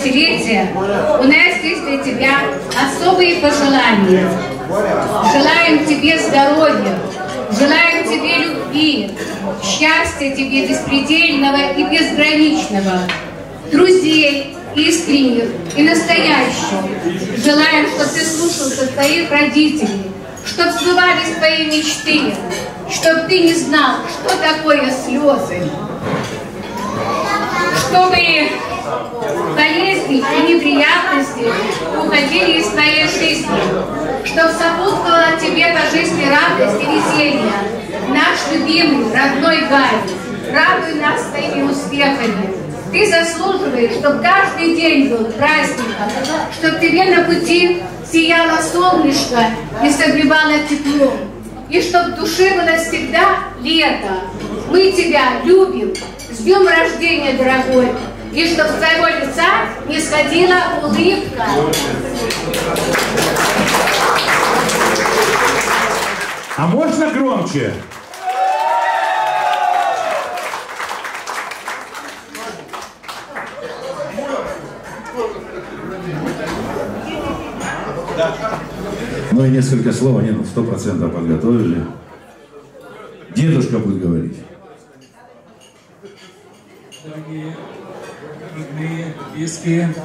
30-летия у нас есть для тебя особые пожелания. Желаем тебе здоровья, желаем тебе любви, счастья тебе беспредельного и безграничного, друзей искренних и настоящих. Желаем, чтобы ты слушался своих родителей, чтобы сбывались твои мечты, чтобы ты не знал, что такое слезы, чтобы болезнь трудности и неприятности уходили из твоей жизни, чтобы сопутствовала тебе по жизни радость и веселье. Наш любимый, родной Гай, радуй нас своими успехами. Ты заслуживаешь, чтобы каждый день был праздником, чтобы тебе на пути сияло солнышко и согревало тепло, и чтобы в душе было всегда лето. Мы тебя любим, с днем рождения, дорогой, и чтобы с твоего лица не сходила улыбка. А можно громче? Ну и несколько слов они 100% подготовили. Дедушка будет говорить. Дорогие, родные, близкие,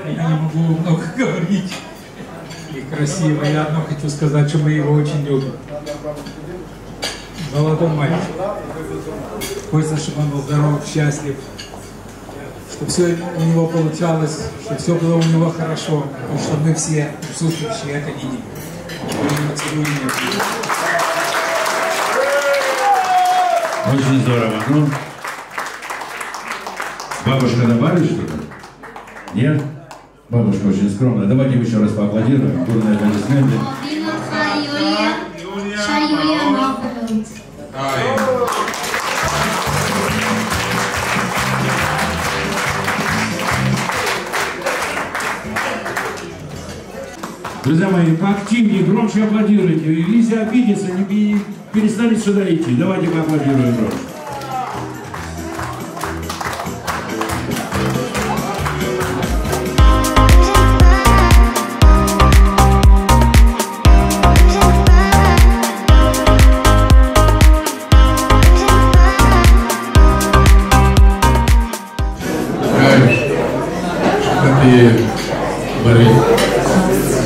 я не могу много говорить и красиво. Я одно хочу сказать, что мы его очень любим. Молодой мальчик. Хочется, чтобы он был здоров, счастлив, чтобы все у него получалось, чтобы все было у него хорошо, и чтобы мы все присутствующие это видели. Очень здорово. Ну, бабушка добавит что-то? Нет? Бабушка очень скромная. Давайте еще раз поаплодируем. Бурные аплодисменты. Друзья мои, поактивнее, громче аплодируйте. Лиза обидится, не перестанет сюда идти. Давайте поаплодируем громче.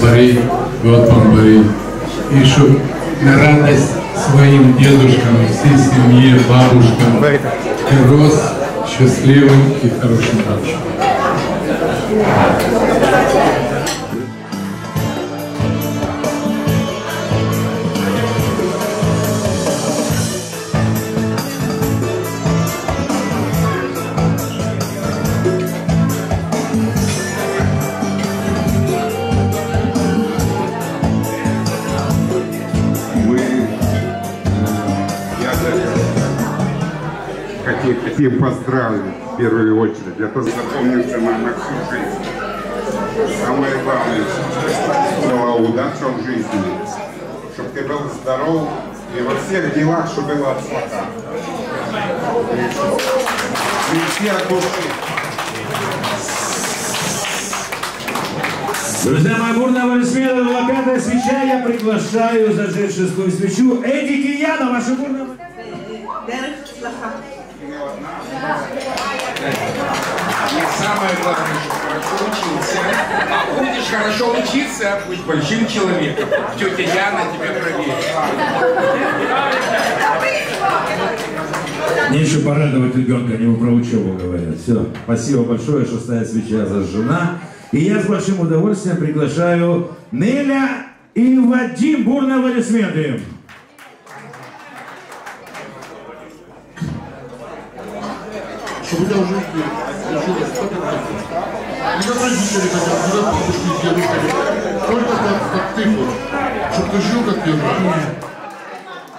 Бари, вот он Бари. И чтоб на радость своим дедушкам, всей семье, бабушкам, и рос счастливым и хорошим мальчиком. Хотим поздравить в первую очередь. Это запомнится нам на всю жизнь. Самое главное, была удача в жизни, чтобы ты был здоров и во всех делах, чтобы была отслаха. И все от души. Друзья мои, бурные аплодисменты, была пятая свеча. Я приглашаю зажечь шестую свечу. Эдди Кияна, ваши бурные аплодисменты. И самое главное, чтобы хорошо учился. А будешь хорошо учиться, будь большим человеком. Тетя Яна тебя проверит. Мне еще порадовать ребенка, они про учебу говорят. Все, спасибо большое, шестая свеча зажжена. И я с большим удовольствием приглашаю Неля и Вадим, бурные аплодисменты. Чтобы я уже решилась фотографировать. Не как родители хотят, не как бабушки с дедушками. Только как ты хочешь. Чтобы ты жил как первый.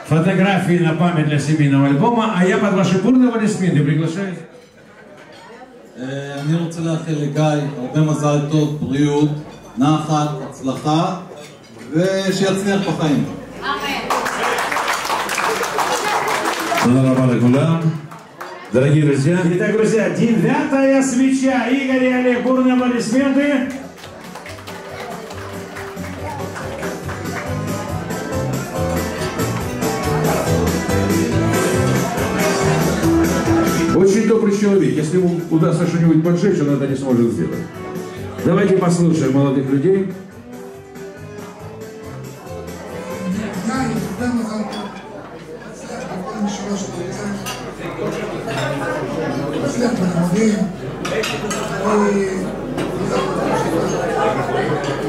Фотографии на память для семейного альбома, а я под ваши бурные аплодисменты приглашаю. אני רוצה לאחל לגיא הרבה מזל טוב, בריאות, נחת, הצלחה ושיצליח בחיים. תודה רבה לכולם. Дорогие друзья, итак, друзья, девятая свеча. Игорь и Олег, бурные аплодисменты. Очень добрый человек. Если ему удастся что-нибудь поджечь, он это не сможет сделать. Давайте послушаем молодых людей.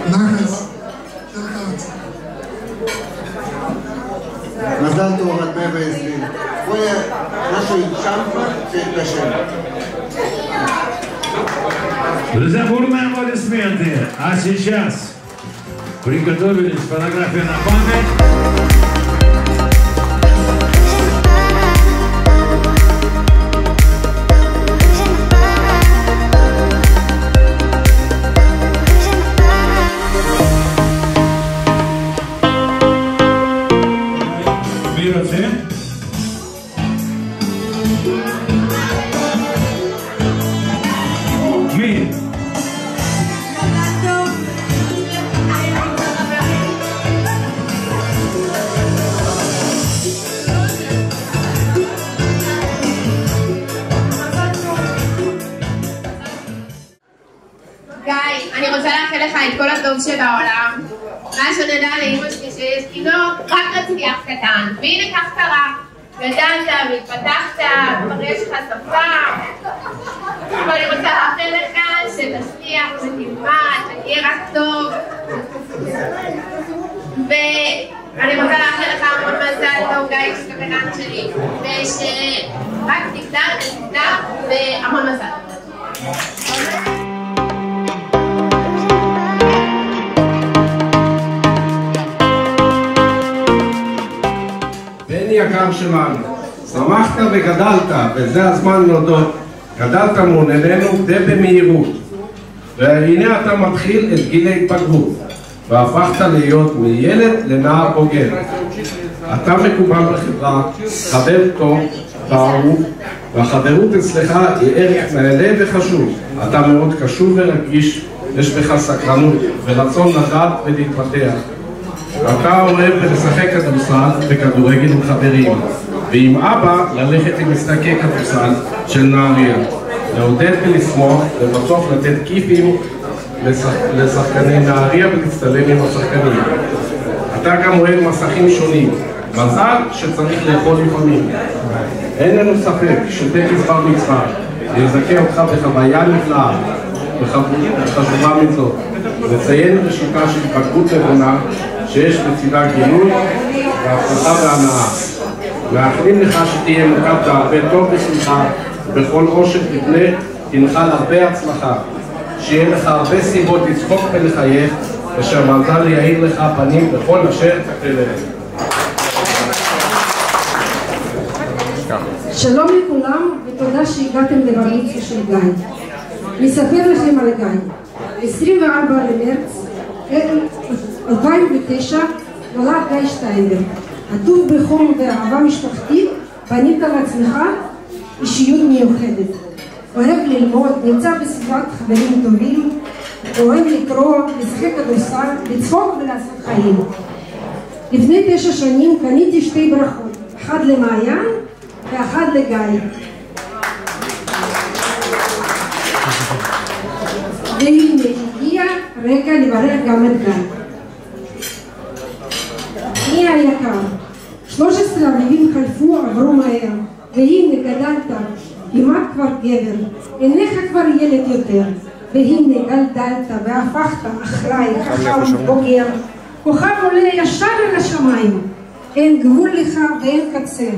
נחס של חרץ. מזל טוב עד 120. Fue naso in Champa Федерашен. Друзья, бурные аплодисменты. А сейчас приготовились фотография на память. אני רוצה לאחל לך את כל הטוב שבעולם. מה שנדע לאמא שלי שיש תינוק, רק רציח קטן. והנה כך קרה. גדלת, והתפתחת, כבר יש לך שפה. ואני רוצה לאחל לך שתצליח ותלמד, שתהיה רק טוב. ואני רוצה לאחל לך המון מזל טוב, גיא, שאתה קטן שלי. ושרק תגדל ותגדל, והמון מזל. בני יקר שלנו, שמחת וגדלת, וזה הזמן להודות. גדלת מול עינינו די במהירות, והנה אתה מתחיל את גיל ההתבגרות, והפכת להיות מילד לנער בוגר. אתה מקובל בחברה, חבר טוב ואהוב, והחברות אצלך היא ערך נעלה וחשוב. אתה מאוד קשוב ורגיש, יש בך סקרנות ורצון לדעת ולהתפתח. אתה אוהב לשחק כדורסל וכדורגל עם חברים, ועם אבא ללכת עם משחקי כדורסל של נהריה, לעודד ולשמוח, ובסוף לתת כיפים לשחקני נהריה ולהצטלם עם השחקנים. אתה גם אוהב מסכים שונים, מזל שצריך לאכול לפעמים. אין לנו ספק שטקס בר מצווה יזכה אותך בחוויה נפלאה וחשובה מזאת. לציין בשיטה של התבגרות נבונה שיש בצידה גילוי והבטחה והנאה. מאחלים לך שתהיה מוקף בהרבה טוב ושמחה, ובכל אושר תנחל הרבה הצלחה. שיהיה לך הרבה סיבות לצחוק ולחייך, ושהמזל יאיר לך פנים בכל אשר תקרב אליהם. שלום לכולם ותודה שהגעתם לבר מצווה של גיא. נספר לכם על גיא. 24 למרץ 2009 נולד גיא שטיינברג. עטוף בחום ואהבה משפחתית, בנית לעצמך אישיות מיוחדת. אוהב ללמוד, נמצא בסביבת חברים טובים, אוהב לקרוא, לשחק כדורסל, לצחוק ולעשות חיים. לפני 9 שנים קניתי 2 ברכות, אחת למעיין ואחת לגיא. והנה הגיע רגע לברך גם את גיא. מי היקר, 13 אביבים חלפו עברו מהר, והנה גדלת, כמעט כבר גבר, אינך כבר ילד יותר, והנה גדלת והפכת אחראי, חכם, בוגר, כוכב עולה ישר אל השמיים, אין גבול לך ואין קצה,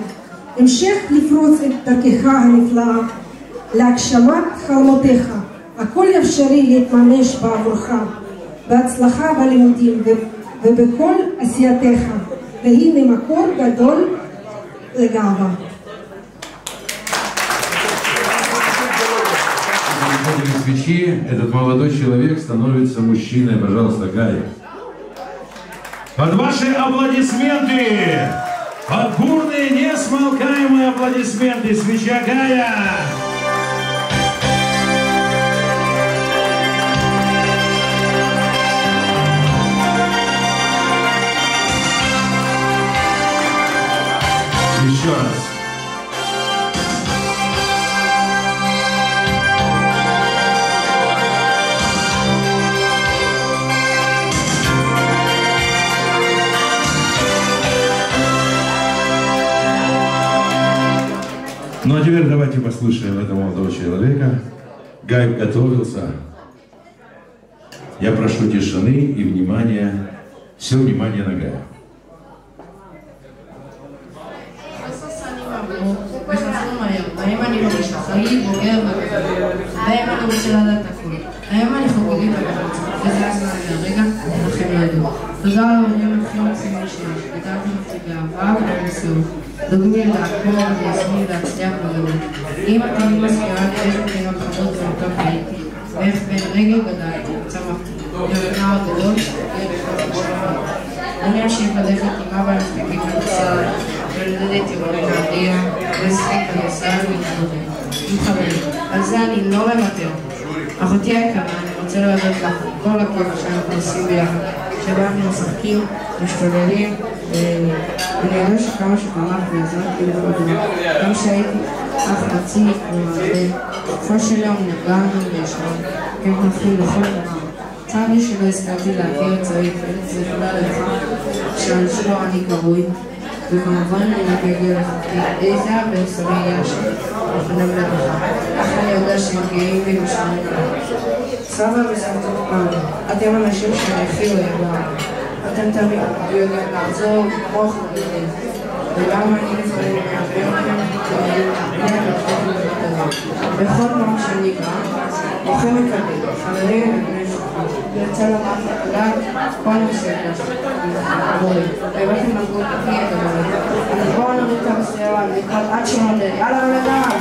המשך לפרוץ את דרכך הנפלאה, להגשמת חלומותיך, הכל אפשרי להתממש בעבורך, בהצלחה בלימודים ובכל עשייתך, והנה מקור גדול לגאווה. Свечи, этот молодой человек становится мужчиной. Пожалуйста, Гай. Под ваши аплодисменты, под бурные, несмолкаемые аплодисменты, свеча Гая. Еще раз. Ну а теперь давайте послушаем этого молодого человека. Гай готовился. Я прошу тишины и внимания, все внимание на Гая. האם אני מרגיש אחראי, בוגר והאם אני רוצה לדעת הכול. האם אני חוגגים בבחוץ, וזה הזמן מהרגע, לכם לא ידעו. תודה להורים הכי מקסימים שלי, שגדלתם אותי באהבה ובמסירות. דוגמים לעקוב ויסמין להצליח בגדול. אם אתם מזכירה לי איזה תנועות חדות ומתוק הייתי, ואיך בין רגע גדלתי, צמחתי. נער גדול, שתגיע בכל השלום. אני אמשיך ללכת עם אבא לספיקים לנצר, ולדדת עם נעדיה, ולשחק בנסר ולהתמודד. עם חברים, על זה אני לא מוותר. אחותי היקרה, אני רוצה להודות לך כל הכיף שאנחנו עושים ביחד, שבה אנחנו משחקים, משתוללים, ואני יודע שכמה שתמך ועזרתי לפעמים, גם שהייתי אך מציק ומערבה, בסופו של יום נרגענו וישרנו, כי אנחנו נפלים לכל דבר. צר לי שלא הסכמתי להכיר את צריך, ותודה לך שעל שלו אני קרוי, וכמובן אני מגגל לחוקי, איזה הרבה סבי יש לפניו לבך, אך אני יודע שהם גאים ומשמעים לך. סבא וסבתות פעם, אתם אנשים שאני הכי אוהב לה, אתם תמיד יודעים לעזור, לתמוך ולדעת, וגם אני לפעמים מעבר בכל פעם שאני בא, אוכם מקבל, חברים ובני שולחן. אני רוצה לומר תודה כל נושא עבורי. והבאתם לגור בכי הגדול. אז בואו נוריד את המסלרה לקראת עד שמודה. יאללה ולדעת!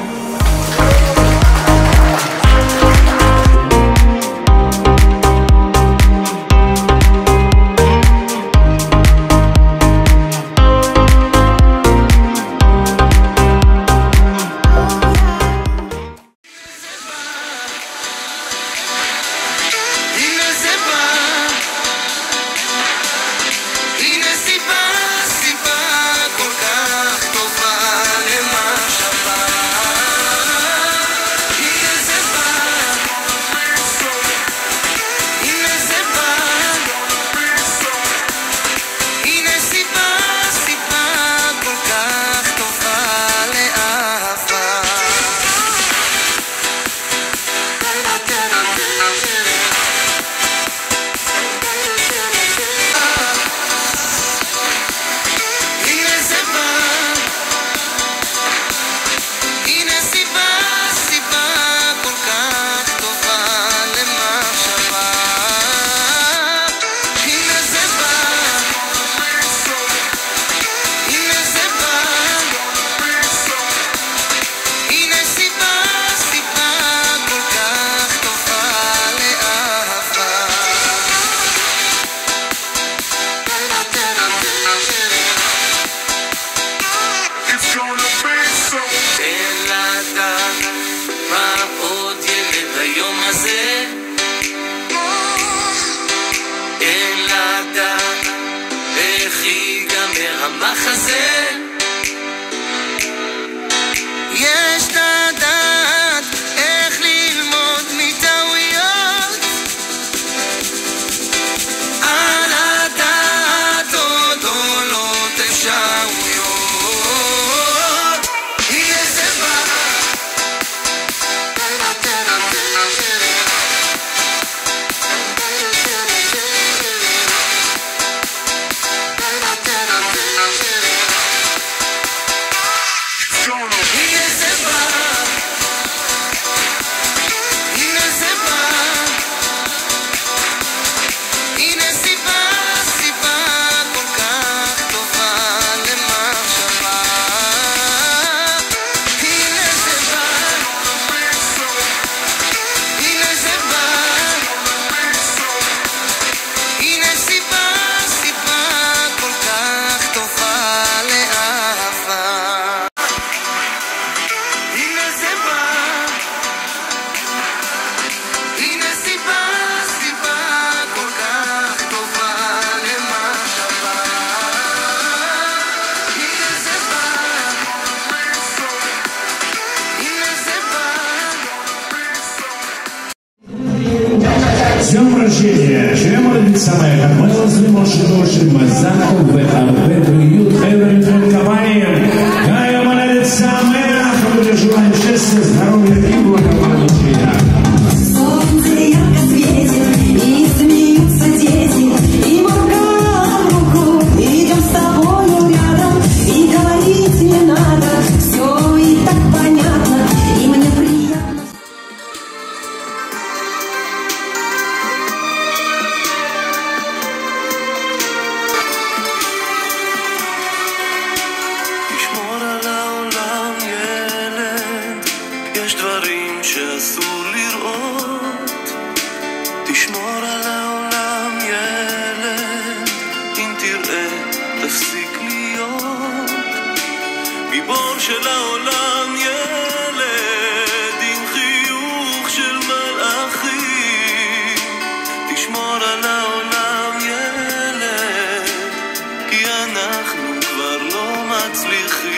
С днем рождения! שיהיה מולדת שמח, מלא זרימות שלו של מזל טוב והרבה בריאות, חבר'ה עם כפיים. גיא, מולדת שמח! אנחנו желаем счастья, здоровья и благополучия. של העולם, ילד עם חיוך של מלאכים. תשמור על העולם, ילד, כי אנחנו כבר לא מצליחים.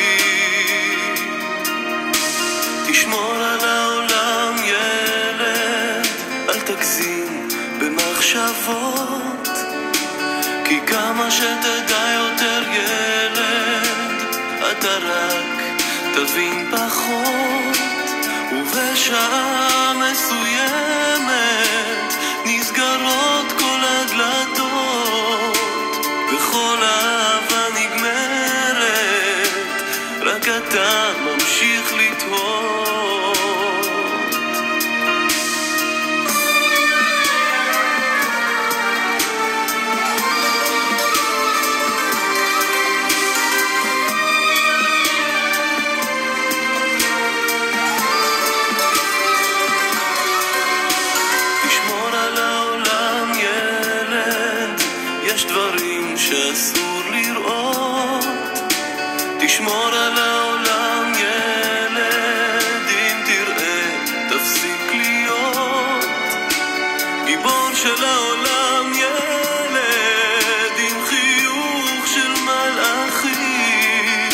תשמור על העולם, ילד, אל תגזים במחשבות, כי כמה שתדע יותר ילד, אתה רק תבין פחות. ובשעה מסוימת נסגרות כל הדלתות, וכל אהבה נגמרת, רק אתה ממשיך לתהות. שאסור לראות. תשמור על העולם, ילד, אם תראה תפסיק להיות גיבור של העולם, ילד עם חיוך של מלאכים.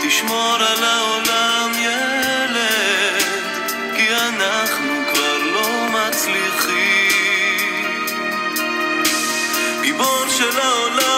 תשמור על העולם, ילד, כי אנחנו כבר לא מצליחים. גיבור של העולם,